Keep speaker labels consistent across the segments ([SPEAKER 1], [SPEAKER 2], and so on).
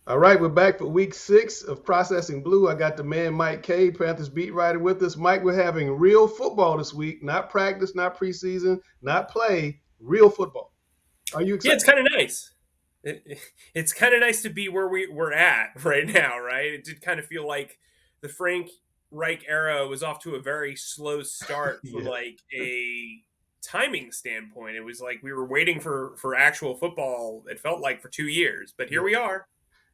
[SPEAKER 1] All right, we're back for week 6 of Processing Blue. I got the man Mike Kaye, Panthers beat writer, with us. Mike, we're having real football this week, not practice, not preseason, not play, real football. Are you
[SPEAKER 2] Yeah,
[SPEAKER 1] excited?
[SPEAKER 2] it's kind of nice. It's kind of nice to be where we're at right now, right? It did kind of feel like the Frank Reich era was off to a very slow start from
[SPEAKER 1] Yeah.
[SPEAKER 2] like a timing standpoint. It was like we were waiting for actual football. It felt like for 2 years, but here
[SPEAKER 1] Yeah.
[SPEAKER 2] we are.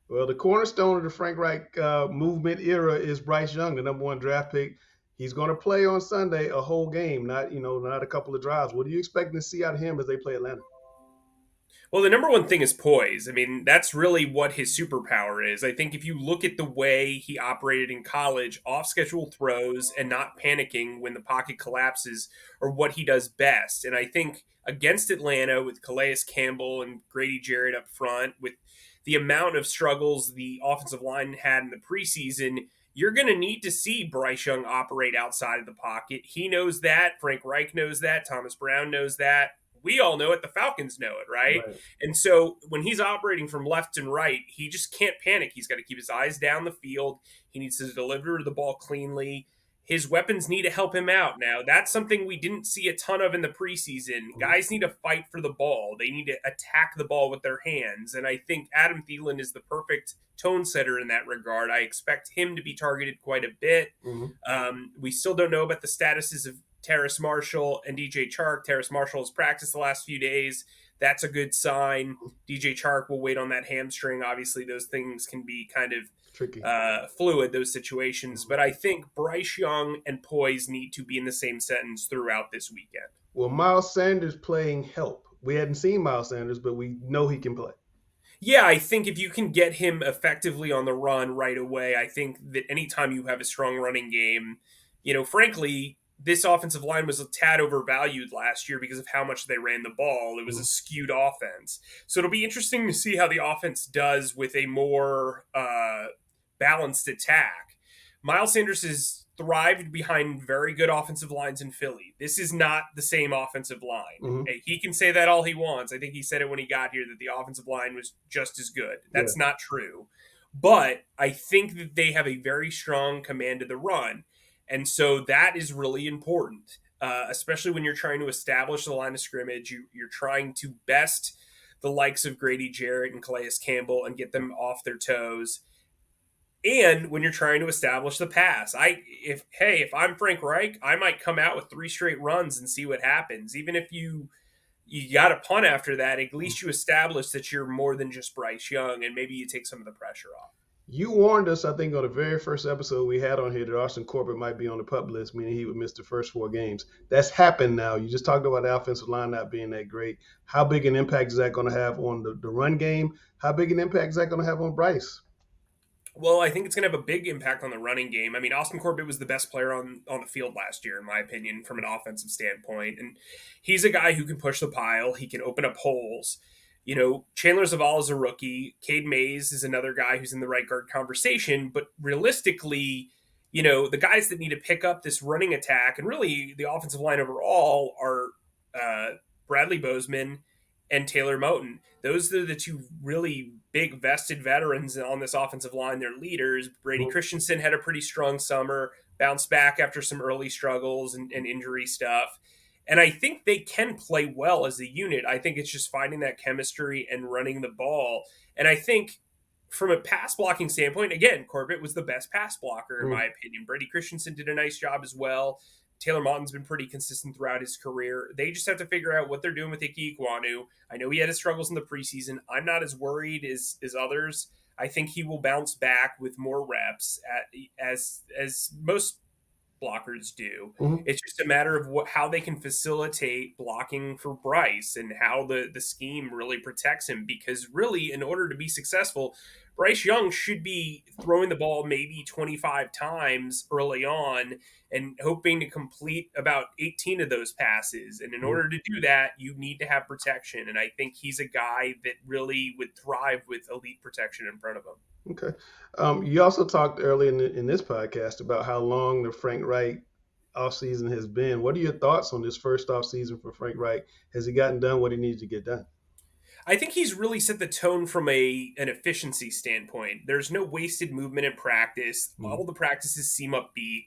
[SPEAKER 1] Well, the cornerstone of the Frank Reich movement era is Bryce Young, the number one draft pick. He's going to play on Sunday a whole game, not a couple of drives. What are you expecting to see out of him as they play Atlanta?
[SPEAKER 2] Well, the number one thing is poise. I mean, that's really what his superpower is. I think if you look at the way he operated in college, off schedule throws and not panicking when the pocket collapses are what he does best. And I think against Atlanta with Calais Campbell and Grady Jarrett up front, with the amount of struggles the offensive line had in the preseason, you're going to need to see Bryce Young operate outside of the pocket. He knows that. Frank Reich knows that. Thomas Brown knows that. We all know it. The Falcons know it, right?
[SPEAKER 1] Right.
[SPEAKER 2] And so when he's operating from left and right, he just can't panic. He's got to keep his eyes down the field. He needs to deliver the ball cleanly. His weapons need to help him out. Now, that's something we didn't see a ton of in the preseason.
[SPEAKER 1] Mhm.
[SPEAKER 2] Guys need to fight for the ball. They need to attack the ball with their hands. And I think Adam Thielen is the perfect tone setter in that regard. I expect him to be targeted quite a bit.
[SPEAKER 1] Mhm.
[SPEAKER 2] We still don't know about the statuses of Terrace Marshall and DJ Chark. Terrace Marshall has practiced the last few days. That's a good sign. DJ Chark will wait on that hamstring. Obviously, those things can be kind of
[SPEAKER 1] Tricky.
[SPEAKER 2] fluid, those situations. But I think Bryce Young and poise need to be in the same sentence throughout this weekend.
[SPEAKER 1] Well, Miles Sanders playing help. We hadn't seen Miles Sanders, but we know he can play.
[SPEAKER 2] Yeah, I think if you can get him effectively on the run right away, I think that anytime you have a strong running game, frankly, this offensive line was a tad overvalued last year because of how much they ran the ball. It was a
[SPEAKER 1] Mhm.
[SPEAKER 2] skewed offense. So it'll be interesting to see how the offense does with a more balanced attack. Miles Sanders has thrived behind very good offensive lines in Philly. This is not the same offensive line.
[SPEAKER 1] Mhm.
[SPEAKER 2] Hey, he can say that all he wants. I think he said it when he got here that the offensive line was just as good.
[SPEAKER 1] Yeah.
[SPEAKER 2] That's not true. But I think that they have a very strong command of the run. And so that is really important, especially when you're trying to establish the line of scrimmage. You're trying to best the likes of Grady Jarrett and Calais Campbell and get them off their toes, and when you're trying to establish the pass. If I'm Frank Reich, I might come out with 3 straight runs and see what happens. Even if you got a punt after that, at least you establish that you're more than just Bryce Young, and maybe you take some of the pressure off.
[SPEAKER 1] You warned us, I think, on the very first episode we had on here that Austin Corbett might be on the pup list, meaning he would miss the first 4 games. That's happened now. You just talked about the offensive line not being that great. How big an impact is that going to have on the run game? How big an impact is that going to have on Bryce?
[SPEAKER 2] Well, I think it's going to have a big impact on the running game. I mean, Austin Corbett was the best player on the field last year, in my opinion, from an offensive standpoint. And he's a guy who can push the pile, he can open up holes. Chandler Zavala is a rookie. Cade Mays is another guy who's in the right guard conversation. But realistically, the guys that need to pick up this running attack and really the offensive line overall are Bradley Bozeman and Taylor Moton. Those are the two really big vested veterans on this offensive line. They're leaders. Brady Christensen had a pretty strong summer, bounced back after some early struggles and injury stuff. And I think they can play well as a unit. I think it's just finding that chemistry and running the ball. And I think from a pass blocking standpoint, again, Corbett was the best pass blocker, in my opinion. Brady Christensen did a nice job as well. Taylor Motton's been pretty consistent throughout his career. They just have to figure out what they're doing with Ike Ikwonu. I know he had his struggles in the preseason. I'm not as worried as others. I think he will bounce back with more reps as most blockers do.
[SPEAKER 1] Mm-hmm.
[SPEAKER 2] It's just a matter of how they can facilitate blocking for Bryce and how the scheme really protects him. Because really, in order to be successful, Bryce Young should be throwing the ball maybe 25 times early on and hoping to complete about 18 of those passes. And in order to do that, you need to have protection. And I think he's a guy that really would thrive with elite protection in front of him.
[SPEAKER 1] Okay. You also talked earlier in this podcast about how long the Frank Reich offseason has been. What are your thoughts on this first offseason for Frank Reich? Has he gotten done what he needs to get done?
[SPEAKER 2] I think he's really set the tone from an efficiency standpoint. There's no wasted movement in practice.
[SPEAKER 1] Mm-hmm.
[SPEAKER 2] All the practices seem upbeat.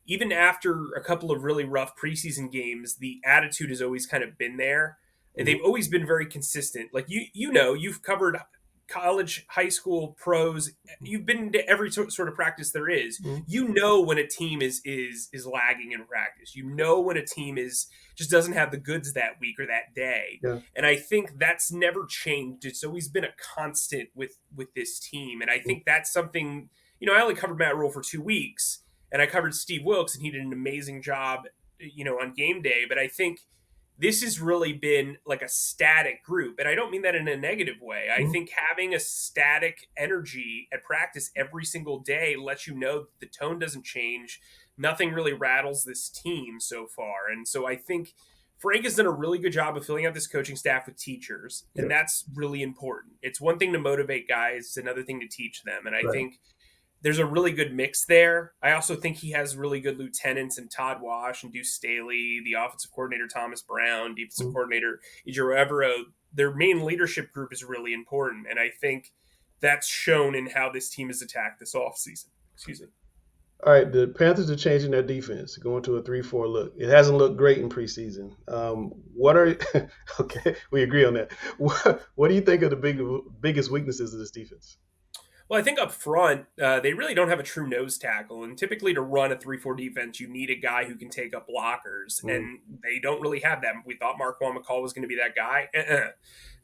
[SPEAKER 2] Even after a couple of really rough preseason games, the attitude has always kind of been there.
[SPEAKER 1] Mm-hmm.
[SPEAKER 2] They've always been very consistent. Like you've covered college, high school, pros. You've been to every sort of practice there is.
[SPEAKER 1] Mm-hmm.
[SPEAKER 2] You know when a team is lagging in practice. You know when a team is just doesn't have the goods that week or that day.
[SPEAKER 1] Yeah.
[SPEAKER 2] And I think that's never changed. It's always been a constant with this team. And I think that's something, I only covered Matt Rule for 2 weeks and I covered Steve Wilkes and he did an amazing job, on game day. But I think this has really been like a static group. And I don't mean that in a negative way. I
[SPEAKER 1] Mm-hmm.
[SPEAKER 2] think having a static energy at practice every single day lets you know that the tone doesn't change. Nothing really rattles this team so far. And so I think Frank has done a really good job of filling out this coaching staff with teachers.
[SPEAKER 1] Yeah.
[SPEAKER 2] And that's really important. It's one thing to motivate guys, it's another thing to teach them. And I
[SPEAKER 1] Right.
[SPEAKER 2] think there's a really good mix there. I also think he has really good lieutenants in Todd Wash and Deuce Staley, the offensive coordinator Thomas Brown, defensive
[SPEAKER 1] Mm-hmm.
[SPEAKER 2] coordinator Ejiro Evero. Their main leadership group is really important, and I think that's shown in how this team has attacked this offseason. Excuse me.
[SPEAKER 1] All right, the Panthers are changing their defense, going to a 3-4 look. It hasn't looked great in preseason. What are okay? We agree on that. What do you think are the biggest weaknesses of this defense?
[SPEAKER 2] Well, I think up front, they really don't have a true nose tackle. And typically, to run a 3-4 defense, you need a guy who can take up blockers.
[SPEAKER 1] Mm-hmm.
[SPEAKER 2] And they don't really have that. We thought Marquand McCall was going to be that guy.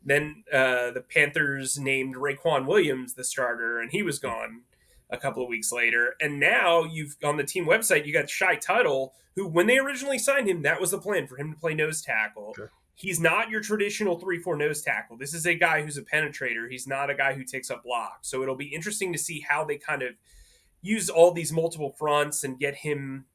[SPEAKER 2] Then the Panthers named Raekwon Williams the starter, and he was gone a couple of weeks later. And now you've on the team website, you got Shy Tuttle, who, when they originally signed him, that was the plan for him to play nose tackle.
[SPEAKER 1] Sure.
[SPEAKER 2] He's not your traditional 3-4 nose tackle. This is a guy who's a penetrator. He's not a guy who takes up blocks. So it'll be interesting to see how they kind of use all these multiple fronts and get him,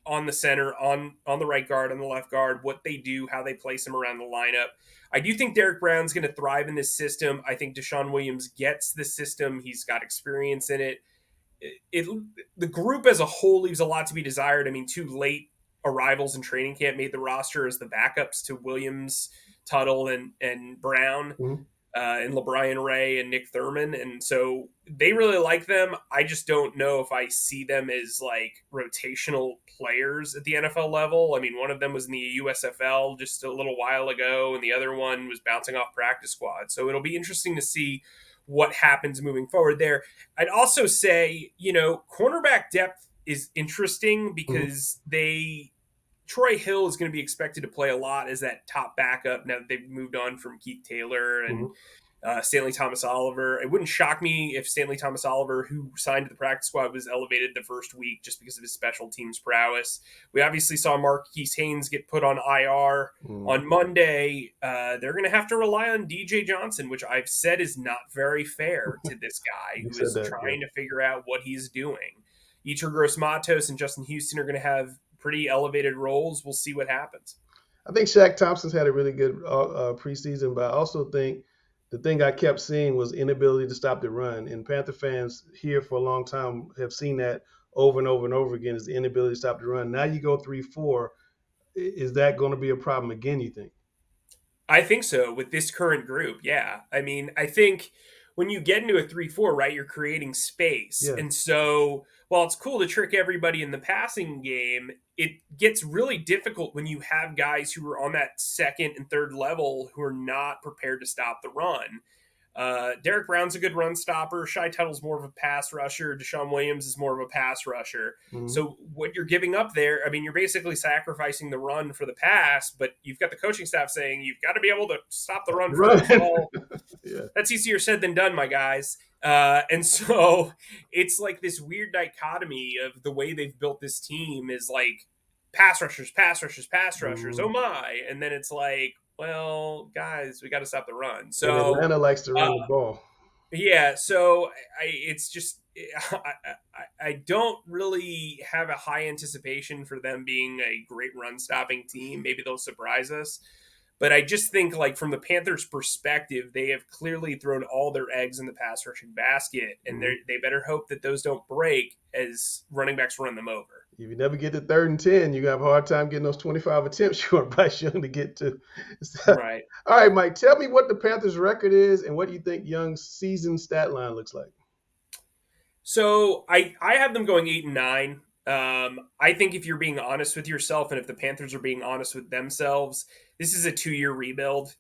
[SPEAKER 2] on the center, on the right guard, on the left guard, what they do, how they place him around the lineup. I do think Derek Brown's going to thrive in this system. I think Deshaun Williams gets the system. He's got experience in it. The group as a whole leaves a lot to be desired. I mean, two late arrivals in training camp made the roster as the backups to Williams, Tuttle, and Brown,
[SPEAKER 1] Mm-hmm.
[SPEAKER 2] and LeBrian Ray and Nick Thurman. And so they really like them. I just don't know if I see them as like rotational players at the NFL level. I mean, one of them was in the USFL just a little while ago, and the other one was bouncing off practice squad. So it'll be interesting to see what happens moving forward there. I'd also say, cornerback depth is interesting because Troy Hill is going to be expected to play a lot as that top backup now that they've moved on from Keith Taylor and Stanley Thomas Oliver. It wouldn't shock me if Stanley Thomas Oliver, who signed to the practice squad, was elevated the first week just because of his special teams prowess. We obviously saw Marquise Haynes get put on IR on Monday. They're going to have to rely on DJ Johnson, which I've said is not very fair to this guy who is trying to figure out what he's doing. Yetur Gross-Matos and Justin Houston are going to have pretty elevated roles. We'll see what happens.
[SPEAKER 1] I think Shaq Thompson's had a really good preseason, but I also think the thing I kept seeing was inability to stop the run. And Panther fans here for a long time have seen that over and over and over again, is the inability to stop the run. Now you go 3-4. Is that going to be a problem again, you think?
[SPEAKER 2] I think so with this current group. Yeah. I mean, I think when you get into a 3-4, right, you're creating space.
[SPEAKER 1] Yeah.
[SPEAKER 2] And so while it's cool to trick everybody in the passing game, it gets really difficult when you have guys who are on that second and third level who are not prepared to stop the run. Derek Brown's a good run stopper. Shy Tuttle's more of a pass rusher. Deshaun Williams is more of a pass rusher.
[SPEAKER 1] Mm-hmm.
[SPEAKER 2] So what you're giving up there, I mean, you're basically sacrificing the run for the pass, but you've got the coaching staff saying you've got to be able to stop the run first. Well,
[SPEAKER 1] yeah.
[SPEAKER 2] That's easier said than done, my guys. And so it's like this weird dichotomy of the way they've built this team is like pass rushers, pass rushers, pass rushers. Oh my. And then it's like, well, guys, we got to stop the run. So
[SPEAKER 1] and Atlanta likes to run the ball.
[SPEAKER 2] Yeah, so it's just I don't really have a high anticipation for them being a great run stopping team. Maybe they'll surprise us. But I just think, like, from the Panthers' perspective, they have clearly thrown all their eggs in the pass rushing basket, and they better hope that those don't break as running backs run them over.
[SPEAKER 1] If you never get to 3rd and 10, you have a hard time getting those 25 attempts you want Bryce Young to get to.
[SPEAKER 2] Right.
[SPEAKER 1] All right, Mike, tell me what the Panthers' record is and what you think Young's season stat line looks like.
[SPEAKER 2] So I have them going 8-9. I think if you're being honest with yourself, and if the Panthers are being honest with themselves, this is a 2-year rebuild.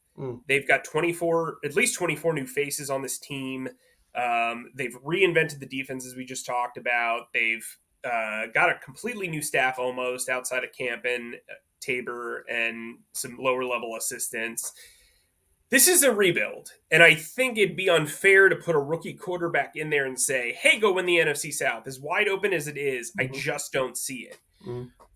[SPEAKER 2] They've got at least 24 new faces on this team. They've reinvented the defense, as we just talked about. They've got a completely new staff almost outside of Campen, Tabor, and some lower level assistants. This is a rebuild, and I think it'd be unfair to put a rookie quarterback in there and say, hey, go win the NFC South. As wide open as it is, I just don't see it.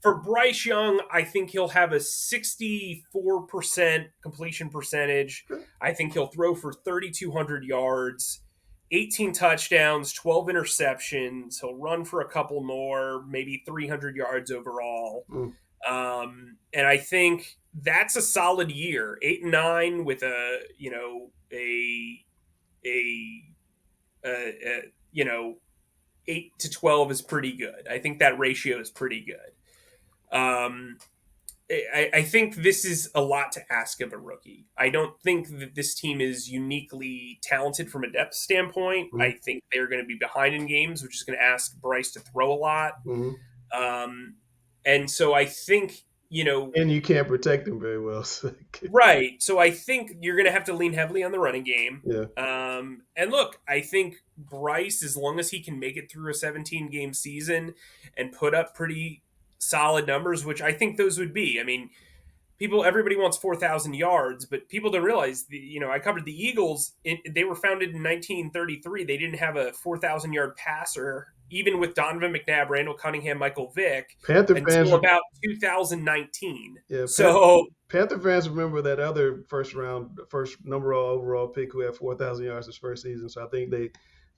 [SPEAKER 2] For Bryce Young, I think he'll have a 64% completion percentage. I think he'll throw for 3,200 yards, 18 touchdowns, 12 interceptions. He'll run for a couple more, maybe 300 yards overall. And I think that's a solid year. 8-9 with a 8-12 is pretty good. I think that ratio is pretty good. I think this is a lot to ask of a rookie. I don't think that this team is uniquely talented from a depth standpoint. I think they're going to be behind in games, which is going to ask Bryce to throw a lot. And so I think,
[SPEAKER 1] and you can't protect them very well. So.
[SPEAKER 2] Right. So I think you're going to have to lean heavily on the running game.
[SPEAKER 1] Yeah.
[SPEAKER 2] And look, I think Bryce, as long as he can make it through a 17-game season and put up pretty solid numbers, which I think those would be. I mean, everybody wants 4,000 yards, but people don't realize, I covered the Eagles. They were founded in 1933. They didn't have a 4,000-yard passer, even with Donovan McNabb, Randall Cunningham, Michael Vick, until about 2019.
[SPEAKER 1] Yeah,
[SPEAKER 2] so
[SPEAKER 1] Panther fans remember that other first number overall pick who had 4,000 yards his first season. So I think they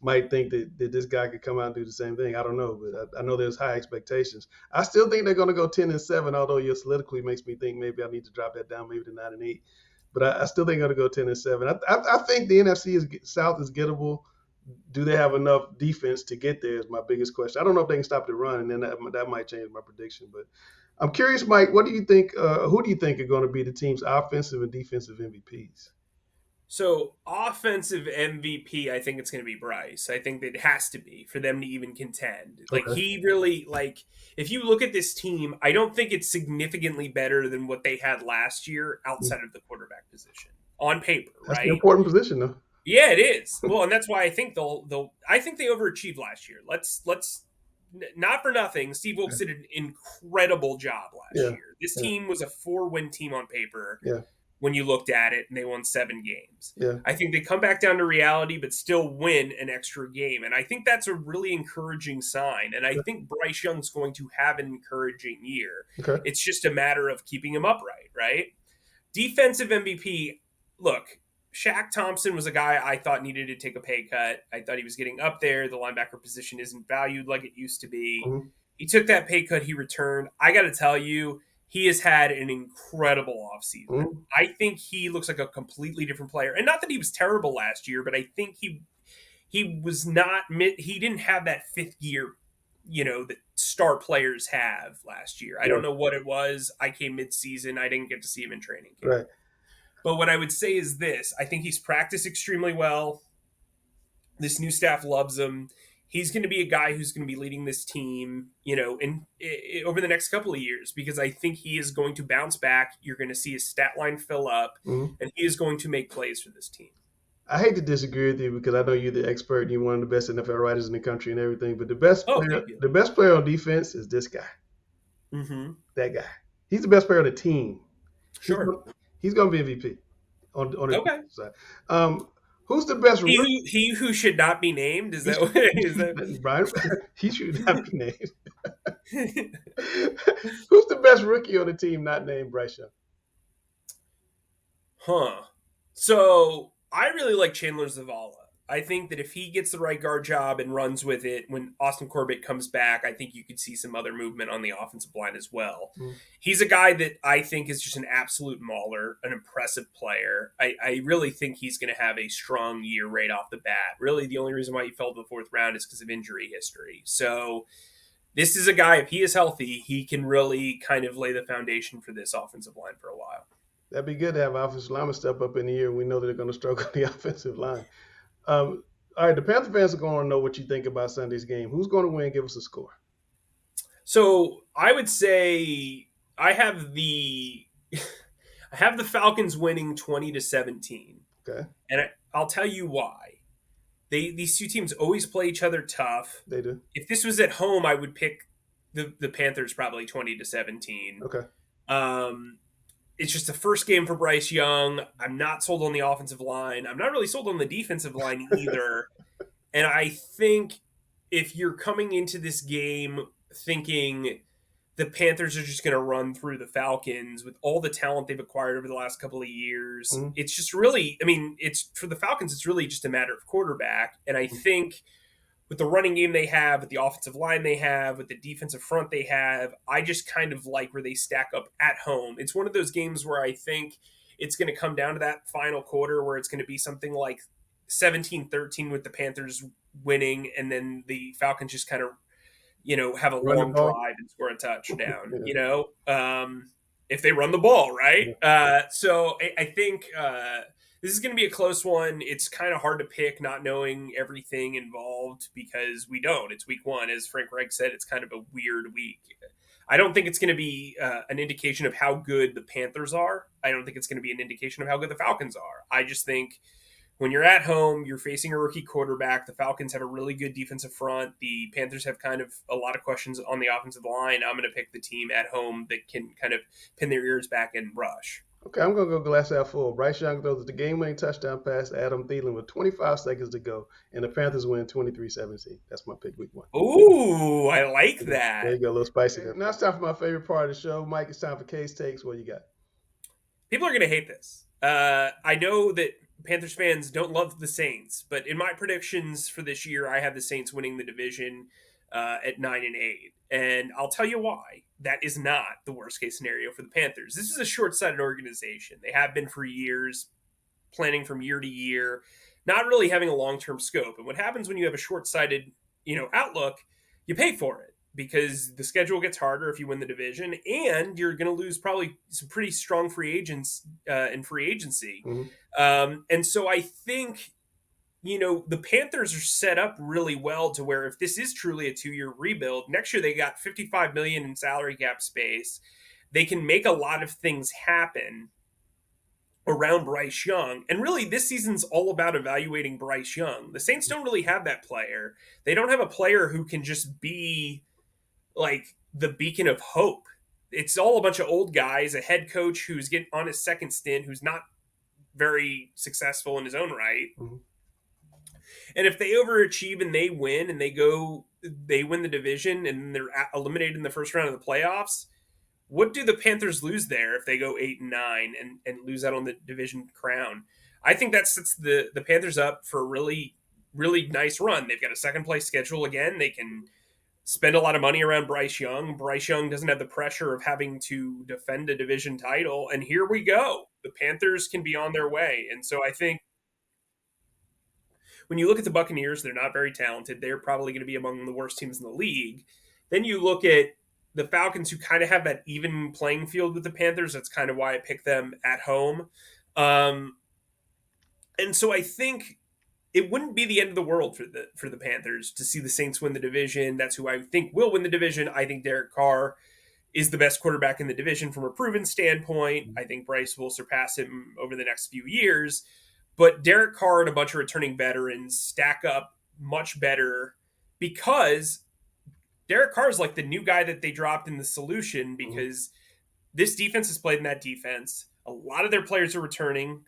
[SPEAKER 1] might think that this guy could come out and do the same thing. I don't know, but I know there's high expectations. I still think they're going to go 10-7, although your soliloquy makes me think maybe I need to drop that down, maybe to 9-8. But I still think they're going to go 10-7. I think the NFC South is gettable. Do they have enough defense to get there is my biggest question. I don't know if they can stop the run, and then that might change my prediction. But I'm curious, Mike, what do you think? Who do you think are going to be the team's offensive and defensive MVPs?
[SPEAKER 2] So offensive MVP, I think it's going to be Bryce. I think that it has to be for them to even contend. He really, if you look at this team, I don't think it's significantly better than what they had last year outside of the quarterback position on paper, right?
[SPEAKER 1] That's an important position, though.
[SPEAKER 2] Yeah, it is. Well, and that's why I think I think they overachieved last year. Let's not for nothing. Steve Wilkes did an incredible job last year. This team was a 4-win team on paper.
[SPEAKER 1] Yeah.
[SPEAKER 2] When you looked at it, and they won 7 games.
[SPEAKER 1] Yeah.
[SPEAKER 2] I think they come back down to reality, but still win an extra game. And I think that's a really encouraging sign. And I think Bryce Young's going to have an encouraging year.
[SPEAKER 1] Okay.
[SPEAKER 2] It's just a matter of keeping him upright, right? Defensive MVP, look, Shaq Thompson was a guy I thought needed to take a pay cut. I thought he was getting up there. The linebacker position isn't valued like it used to be. He took that pay cut. He returned. I got to tell you, he has had an incredible offseason. I think he looks like a completely different player. And not that he was terrible last year, but I think he was not – he didn't have that fifth gear, that star players have last year. I don't know what it was. I came mid-season. I didn't get to see him in training camp.
[SPEAKER 1] Right.
[SPEAKER 2] But what I would say is this. I think he's practiced extremely well. This new staff loves him. He's going to be a guy who's going to be leading this team, over the next couple of years, because I think he is going to bounce back. You're going to see his stat line fill up, and he is going to make plays for this team.
[SPEAKER 1] I hate to disagree with you because I know you're the expert and you're one of the best NFL writers in the country and everything, but the best player on defense is this guy. That guy. He's the best player on the team.
[SPEAKER 2] Sure.
[SPEAKER 1] He's going to be MVP on the defensive side. Who's the best rookie?
[SPEAKER 2] He who should not be named? Is that
[SPEAKER 1] Brian? He should not be named. Who's the best rookie on the team not named Bryce Young?
[SPEAKER 2] So I really like Chandler Zavala. I think that if he gets the right guard job and runs with it, when Austin Corbett comes back, I think you could see some other movement on the offensive line as well. He's a guy that I think is just an absolute mauler, an impressive player. I really think he's going to have a strong year right off the bat. Really, the only reason why he fell to the 4th round is because of injury history. So this is a guy, if he is healthy, he can really kind of lay the foundation for this offensive line for a while.
[SPEAKER 1] That'd be good to have offensive linemen step up in the year. We know that they're going to struggle on the offensive line. All right, the Panther fans are going to know what you think about Sunday's game. Who's going to win? Give us a score.
[SPEAKER 2] So I would say I have the Falcons winning 20-17.
[SPEAKER 1] Okay.
[SPEAKER 2] And I'll tell you why. These two teams always play each other tough.
[SPEAKER 1] They do.
[SPEAKER 2] If this was at home, I would pick the Panthers probably 20-17.
[SPEAKER 1] Okay.
[SPEAKER 2] It's just the first game for Bryce Young. I'm not sold on the offensive line. I'm not really sold on the defensive line either. And I think if you're coming into this game thinking the Panthers are just going to run through the Falcons with all the talent they've acquired over the last couple of years, it's just really, it's for the Falcons, it's really just a matter of quarterback. And I think with the running game they have, with the offensive line they have, with the defensive front they have, I just kind of like where they stack up at home. It's one of those games where I think it's going to come down to that final quarter where it's going to be something like 17-13 with the Panthers winning, and then the Falcons just kind of, have a long drive and score a touchdown, if they run the ball, right? So I think this is going to be a close one. It's kind of hard to pick not knowing everything involved because we don't. It's week one. As Frank Reich said, it's kind of a weird week. I don't think it's going to be an indication of how good the Panthers are. I don't think it's going to be an indication of how good the Falcons are. I just think when you're at home, you're facing a rookie quarterback. The Falcons have a really good defensive front. The Panthers have kind of a lot of questions on the offensive line. I'm going to pick the team at home that can kind of pin their ears back and rush.
[SPEAKER 1] Okay, I'm going to go glass half full. Bryce Young throws the game-winning touchdown pass to Adam Thielen with 25 seconds to go, and the Panthers win 23-17. That's my pick week one.
[SPEAKER 2] Ooh, I like that.
[SPEAKER 1] There you go, a little spicy. Now it's time for my favorite part of the show. Mike, it's time for Kaye's Takes. What you got?
[SPEAKER 2] People are going to hate this. I know that Panthers fans don't love the Saints, but in my predictions for this year, I have the Saints winning the division at 9-8. And I'll tell you why. That is not the worst case scenario for the Panthers. This is a short-sighted organization. They have been for years, planning from year to year, not really having a long-term scope. And what happens when you have a short-sighted, outlook, you pay for it because the schedule gets harder if you win the division, and you're going to lose probably some pretty strong free agents in free agency. And so I think, the Panthers are set up really well to where if this is truly a 2-year rebuild, next year they got $55 million in salary cap space. They can make a lot of things happen around Bryce Young. And really, this season's all about evaluating Bryce Young. The Saints don't really have that player. They don't have a player who can just be like the beacon of hope. It's all a bunch of old guys, a head coach who's getting on his second stint, who's not very successful in his own right. And if they overachieve and they win and they win the division and they're eliminated in the first round of the playoffs, what do the Panthers lose there if they go 8-9 and lose out on the division crown? I think that sets the Panthers up for a really, really nice run. They've got a second place schedule again. They can spend a lot of money around Bryce Young. Bryce Young doesn't have the pressure of having to defend a division title. And here we go. The Panthers can be on their way. And so I think when you look at the Buccaneers, they're not very talented. They're probably going to be among the worst teams in the league. Then you look at the Falcons, who kind of have that even playing field with the Panthers. That's kind of why I picked them at home. And so I think it wouldn't be the end of the world for the Panthers to see the Saints win the division. That's who I think will win the division. I think Derek Carr is the best quarterback in the division from a proven standpoint. I think Bryce will surpass him over the next few years. But Derek Carr and a bunch of returning veterans stack up much better because Derek Carr is like the new guy that they dropped in the solution because this defense has played in that defense. A lot of their players are returning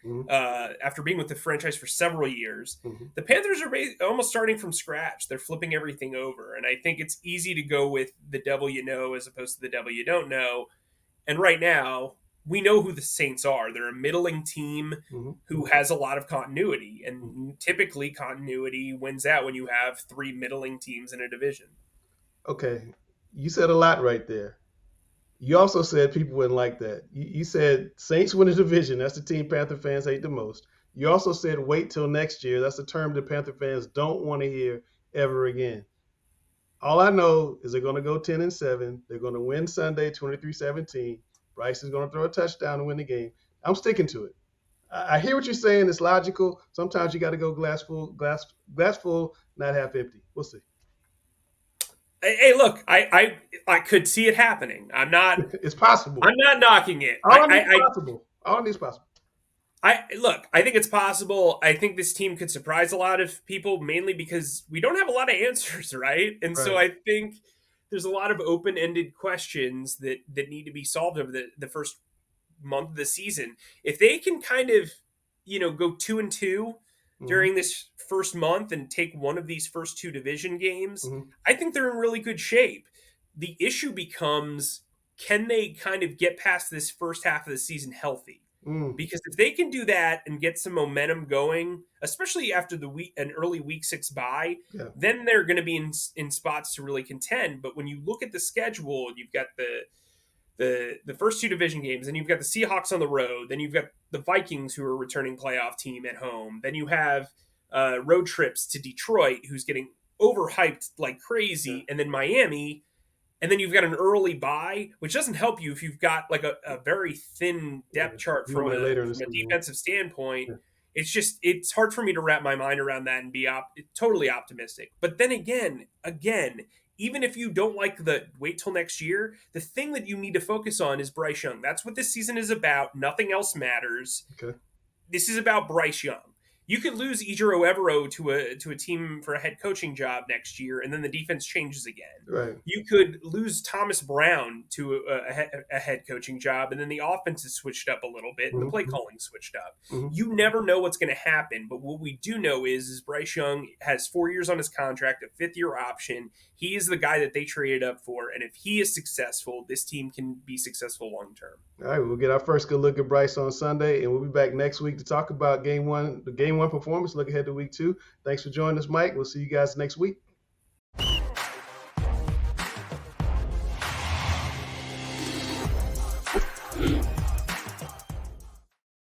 [SPEAKER 2] after being with the franchise for several years. The Panthers are almost starting from scratch. They're flipping everything over. And I think it's easy to go with the devil you know as opposed to the devil you don't know. And right now, we know who the Saints are. They're a middling team who has a lot of continuity. And typically continuity wins out when you have 3 middling teams in a division.
[SPEAKER 1] Okay. You said a lot right there. You also said people wouldn't like that. You said Saints win the division. That's the team Panther fans hate the most. You also said wait till next year. That's a term that Panther fans don't want to hear ever again. All I know is they're going to go 10-7. They're going to win Sunday 23-17. Bryce is going to throw a touchdown to win the game. I'm sticking to it. I hear what you're saying. It's logical. Sometimes you got to go glass full, not half empty. We'll see.
[SPEAKER 2] Hey, look, I could see it happening. I'm not.
[SPEAKER 1] It's possible.
[SPEAKER 2] I'm not knocking it.
[SPEAKER 1] All possible. All is possible.
[SPEAKER 2] I think it's possible. I think this team could surprise a lot of people, mainly because we don't have a lot of answers, right? And so I think there's a lot of open-ended questions that need to be solved over the first month of the season. If they can kind of, go 2-2 during this first month and take one of these first two division games, I think they're in really good shape. The issue becomes, can they kind of get past this first half of the season healthy? Because if they can do that and get some momentum going, especially after an early week 6 bye, then they're going to be in spots to really contend. But when you look at the schedule, you've got the first two division games, then you've got the Seahawks on the road, then you've got the Vikings, who are a returning playoff team, at home, then you have road trips to Detroit, who's getting overhyped like crazy, and then Miami. And then you've got an early bye, which doesn't help you if you've got like a very thin depth chart from a defensive standpoint. It's hard for me to wrap my mind around that and be totally optimistic. But then again, even if you don't like the wait till next year, the thing that you need to focus on is Bryce Young. That's what this season is about. Nothing else matters.
[SPEAKER 1] Okay.
[SPEAKER 2] This is about Bryce Young. You could lose Ejiro Evero to a team for a head coaching job next year, and then the defense changes again.
[SPEAKER 1] Right.
[SPEAKER 2] You could lose Thomas Brown to a head coaching job, and then the offense is switched up a little bit, and the play calling switched up. You never know what's going to happen, but what we do know is Bryce Young has 4 years on his contract, a 5th-year option. He is the guy that they traded up for, and if he is successful, this team can be successful long term.
[SPEAKER 1] All right, we'll get our first good look at Bryce on Sunday, and we'll be back next week to talk about Game 1, the Game 1 performance, look ahead to Week 2. Thanks for joining us, Mike. We'll see you guys next week.